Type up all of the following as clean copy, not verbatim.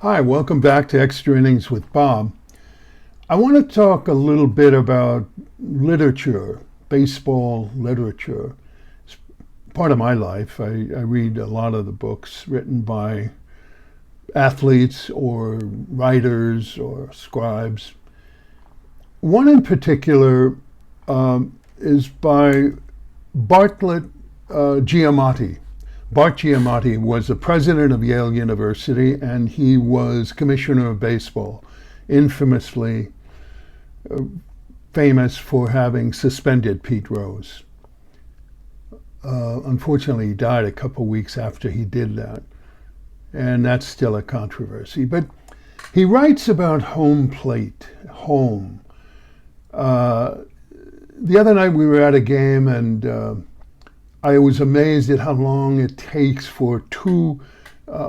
Hi, welcome back to Extra Innings with Bob. I want to talk a little bit about literature, baseball literature. It's part of my life. I read a lot of the books written by athletes or writers or scribes. One in particular is by Bartlett Giamatti. Bart Giamatti was the president of Yale University, and he was commissioner of baseball, infamously famous for having suspended Pete Rose. Unfortunately, he died a couple weeks after he did that, and that's still a controversy. But he writes about home plate, home. The other night we were at a game, and I was amazed at how long it takes for two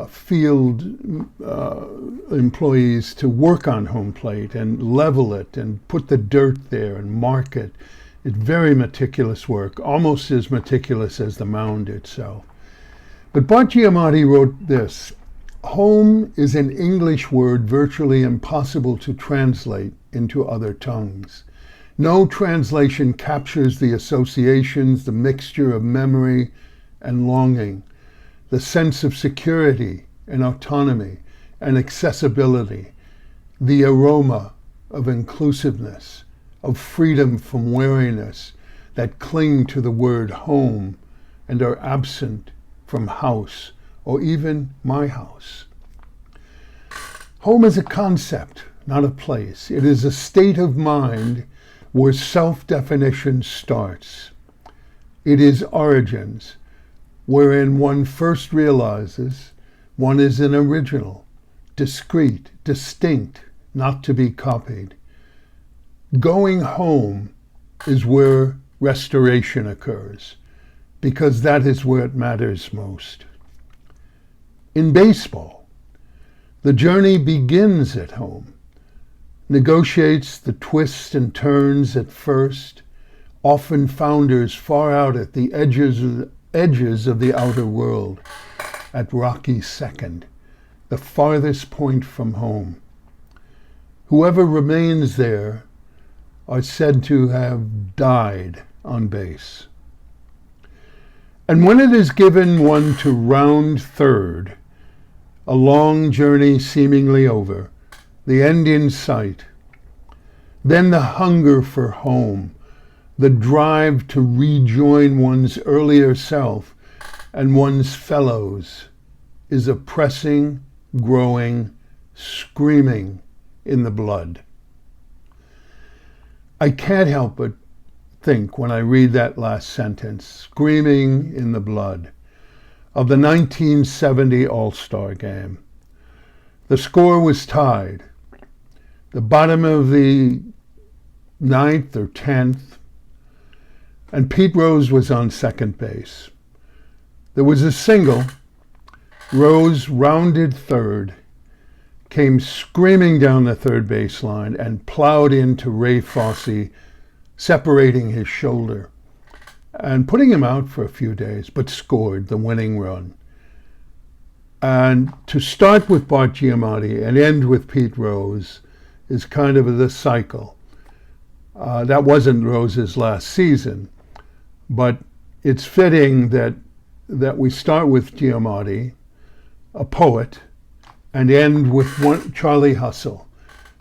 field employees to work on home plate and level it and put the dirt there and mark it. It's very meticulous work, almost as meticulous as the mound itself. But Bart Giamatti wrote this: "Home is an English word virtually impossible to translate into other tongues. No translation captures the associations, the mixture of memory and longing, the sense of security and autonomy and accessibility, the aroma of inclusiveness, of freedom from weariness that cling to the word home and are absent from house or even my house." Home is a concept, not a place. It is a state of mind where self-definition starts. It is origins, wherein one first realizes one is an original, discrete, distinct, not to be copied. Going home is where restoration occurs, because that is where it matters most. In baseball, the journey begins at home. Negotiates the twists and turns at first, often founders far out at the edges of the outer world, at rocky second, the farthest point from home. Whoever remains there are said to have died on base. And when it is given one to round third, a long journey seemingly over, the end in sight, then the hunger for home, the drive to rejoin one's earlier self and one's fellows is a pressing, growing, screaming in the blood. I can't help but think when I read that last sentence, screaming in the blood, of the 1970 All-Star Game. The score was tied. The bottom of the 9th or 10th, and Pete Rose was on second base. There was a single. Rose rounded third, came screaming down the third baseline and plowed into Ray Fosse, separating his shoulder and putting him out for a few days, but scored the winning run. And to start with Bart Giamatti and end with Pete Rose is kind of the cycle. That wasn't Rose's last season, but it's fitting that we start with Giamatti, a poet, and end with Charlie Hustle,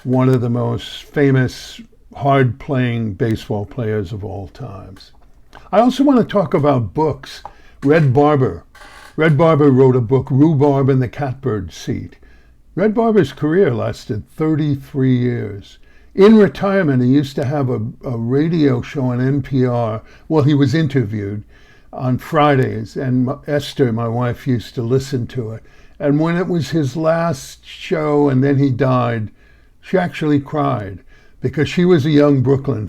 one of the most famous hard-playing baseball players of all times. I also want to talk about books. Red Barber. Red Barber wrote a book, Rhubarb and the Catbird Seat. Red Barber's career lasted 33 years. In retirement, he used to have a radio show on NPR. Well, he was interviewed on Fridays, and Esther, my wife, used to listen to it. And when it was his last show and then he died, she actually cried because she was a young Brooklyn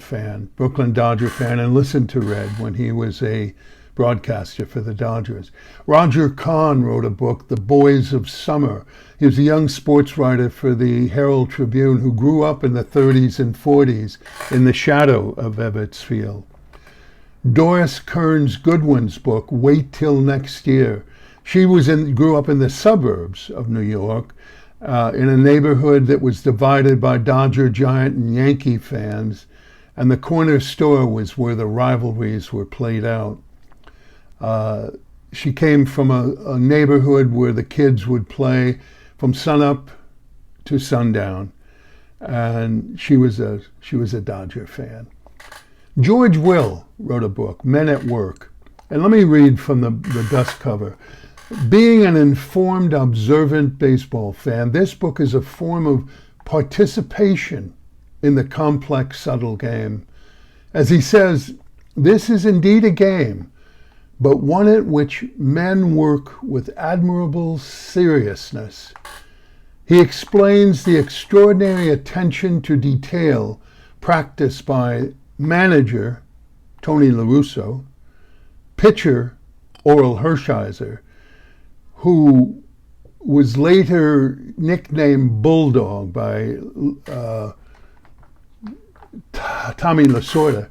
Dodger fan, and listened to Red when he was a broadcaster for the Dodgers. Roger Kahn wrote a book, The Boys of Summer. He was a young sports writer for the Herald Tribune who grew up in the 30s and 40s in the shadow of Ebbets Field. Doris Kearns Goodwin's book, Wait Till Next Year, She grew up in the suburbs of New York, in a neighborhood that was divided by Dodger, Giant, and Yankee fans, and the corner store was where the rivalries were played out. She came from a neighborhood where the kids would play from sunup to sundown, and she was a Dodger fan. George Will wrote a book, Men at Work, and let me read from the dust cover. Being an informed, observant baseball fan, this book is a form of participation in the complex, subtle game. As he says, this is indeed a game, but one at which men work with admirable seriousness. He explains the extraordinary attention to detail practiced by manager Tony La Russa, pitcher Orel Hershiser, who was later nicknamed Bulldog by Tommy Lasorda,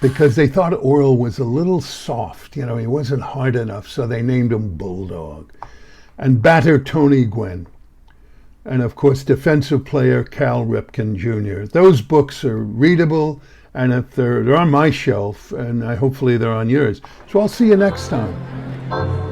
because they thought Orel was a little soft. He wasn't hard enough, so they named him Bulldog. And batter Tony Gwynn. And of course, defensive player Cal Ripken Jr. Those books are readable, and if they're on my shelf, and hopefully they're on yours. So I'll see you next time.